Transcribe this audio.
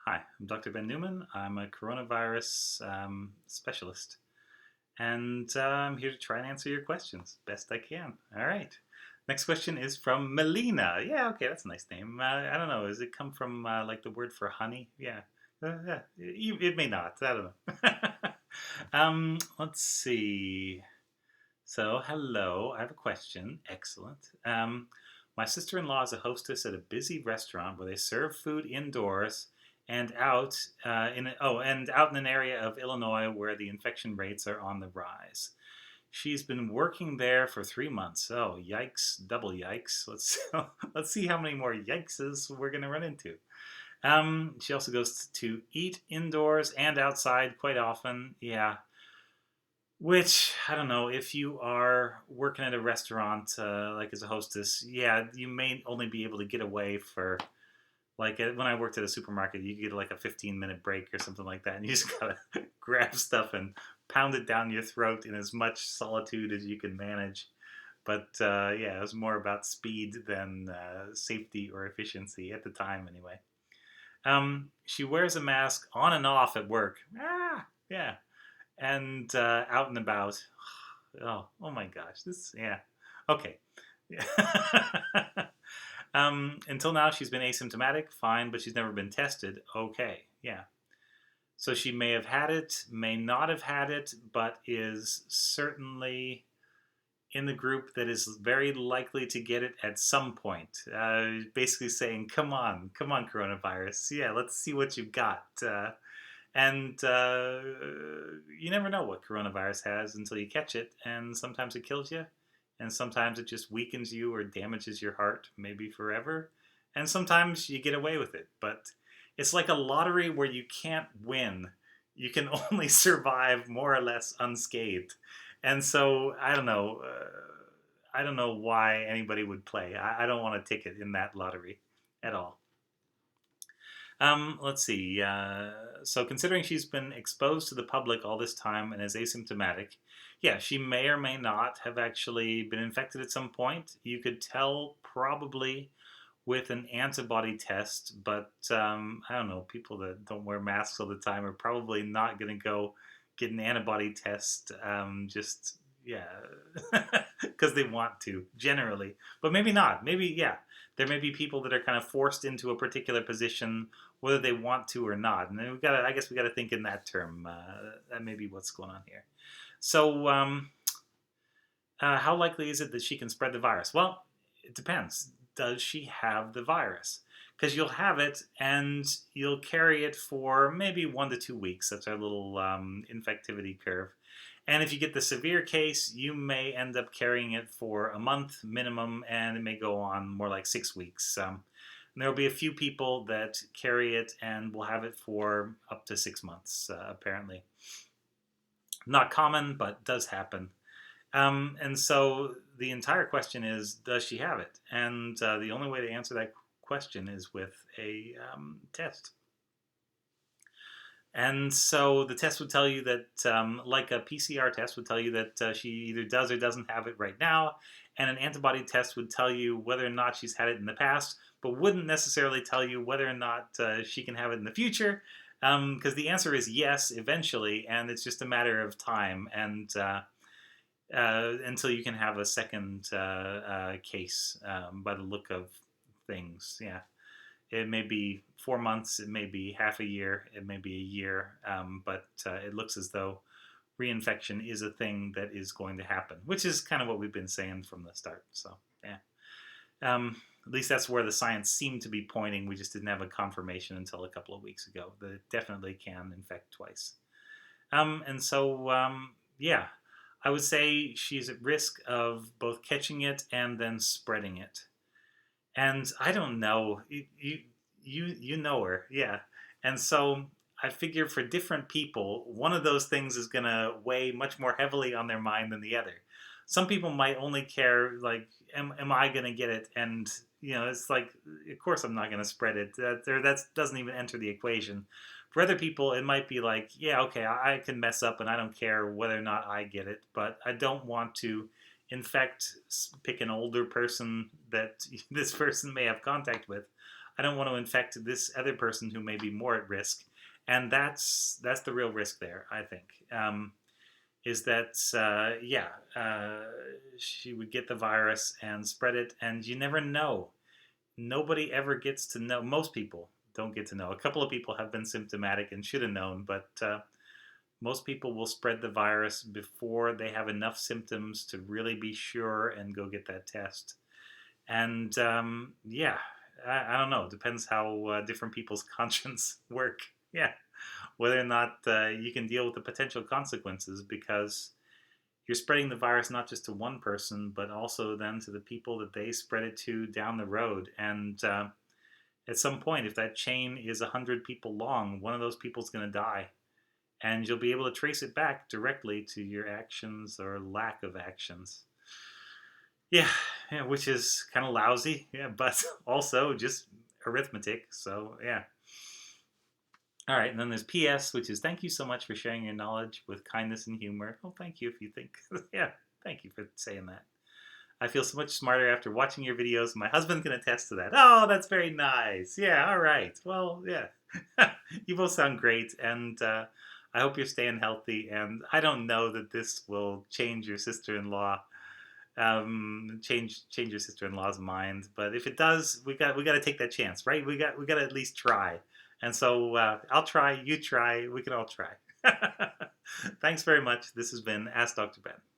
Hi, I'm Dr. Ben Newman. I'm a coronavirus specialist, and I'm here to try and answer your questions best I can. All right. Next question is from Melina. Yeah, okay, that's a nice name. I don't know. Does it come from like the word for honey? Yeah. Yeah. It may not. I don't know. Let's see. So, hello. I have a question. Excellent. My sister-in-law is a hostess at a busy restaurant where they serve food indoors and out in an area of Illinois where the infection rates are on the rise. She's been working there for 3 months. Oh, yikes! Double yikes! Let's see how many more yikeses we're gonna run into. She also goes to eat indoors and outside quite often. Yeah, which I don't know if you are working at a restaurant, like as a hostess. Yeah, you may only be able to get away for like when I worked at a supermarket, you get like a 15-minute break or something like that, and you just gotta grab stuff and pound it down your throat in as much solitude as you can manage. But yeah, it was more about speed than safety or efficiency at the time, anyway. She wears a mask on and off at work. Yeah, and out and about. Oh my gosh, yeah. Okay. Yeah. Until now, she's been asymptomatic, fine, but she's never been tested. Okay, yeah. So she may have had it, may not have had it, but is certainly in the group that is very likely to get it at some point. Basically saying, come on, coronavirus. Yeah, let's see what you've got. And you never know what coronavirus has until you catch it, and sometimes it kills you, and sometimes it just weakens you or damages your heart, maybe forever, and sometimes you get away with it. But it's like a lottery where you can't win. You can only survive more or less unscathed. And so I don't know. I don't know why anybody would play. I don't want a ticket in that lottery at all. Let's see. So, considering she's been exposed to the public all this time and is asymptomatic, yeah, she may or may not have actually been infected at some point. You could tell probably with an antibody test, but I don't know. People that don't wear masks all the time are probably not going to go get an antibody test just, yeah, because they want to, generally. But maybe not. Maybe, yeah, there may be people that are kind of forced into a particular position whether they want to or not. And then I guess we got to think in that term. That may be what's going on here. So, how likely is it that she can spread the virus? Well, it depends. Does she have the virus? Because you'll have it and you'll carry it for maybe 1 to 2 weeks. That's our little infectivity curve. And if you get the severe case, you may end up carrying it for a month minimum, and it may go on more like 6 weeks. There will be a few people that carry it and will have it for up to 6 months, apparently. Not common, but does happen. And so the entire question is, does she have it? And the only way to answer that question is with a test. And so the test would tell you that, like a PCR test would tell you that she either does or doesn't have it right now. And an antibody test would tell you whether or not she's had it in the past, but wouldn't necessarily tell you whether or not she can have it in the future. Because the answer is yes, eventually, and it's just a matter of time. And until you can have a second case by the look of things. Yeah. It may be 4 months, it may be half a year, it may be a year, but it looks as though reinfection is a thing that is going to happen, which is kind of what we've been saying from the start. So, yeah. At least that's where the science seemed to be pointing. We just didn't have a confirmation until a couple of weeks ago that it definitely can infect twice. And so, yeah, I would say she's at risk of both catching it and then spreading it. And I don't know, you know her, yeah. And so I figure for different people, one of those things is gonna weigh much more heavily on their mind than the other. Some people might only care like, am I gonna get it? And it's like, of course I'm not gonna spread it. That doesn't even enter the equation. For other people, it might be like, yeah, okay, I can mess up and I don't care whether or not I get it, but I don't want to infect, pick an older person that this person may have contact with. I don't want to infect this other person who may be more at risk. And that's the real risk there, I think. Is that yeah, she would get the virus and spread it, and you never know. Nobody ever gets to know. Most people don't get to know. A couple of people have been symptomatic and should have known, but most people will spread the virus before they have enough symptoms to really be sure and go get that test. And yeah, I don't know. It depends how different people's conscience work. Yeah, whether or not you can deal with the potential consequences, because you're spreading the virus not just to one person, but also then to the people that they spread it to down the road. And at some point, if that chain is 100 people long, one of those people's going to die. And you'll be able to trace it back directly to your actions or lack of actions. Yeah, yeah, which is kind of lousy, yeah, but also just arithmetic. So, yeah. All right, and then there's PS, which is thank you so much for sharing your knowledge with kindness and humor. Oh, thank you if you think. Yeah, thank you for saying that. I feel so much smarter after watching your videos. My husband can attest to that. Oh, that's very nice. Yeah, all right. Well, yeah. You both sound great, and I hope you're staying healthy. And I don't know that this will change your sister-in-law, change your sister-in-law's mind. But if it does, we got to take that chance, right? We got to at least try. And so I'll try, you try, we can all try. Thanks very much. This has been Ask Dr. Ben.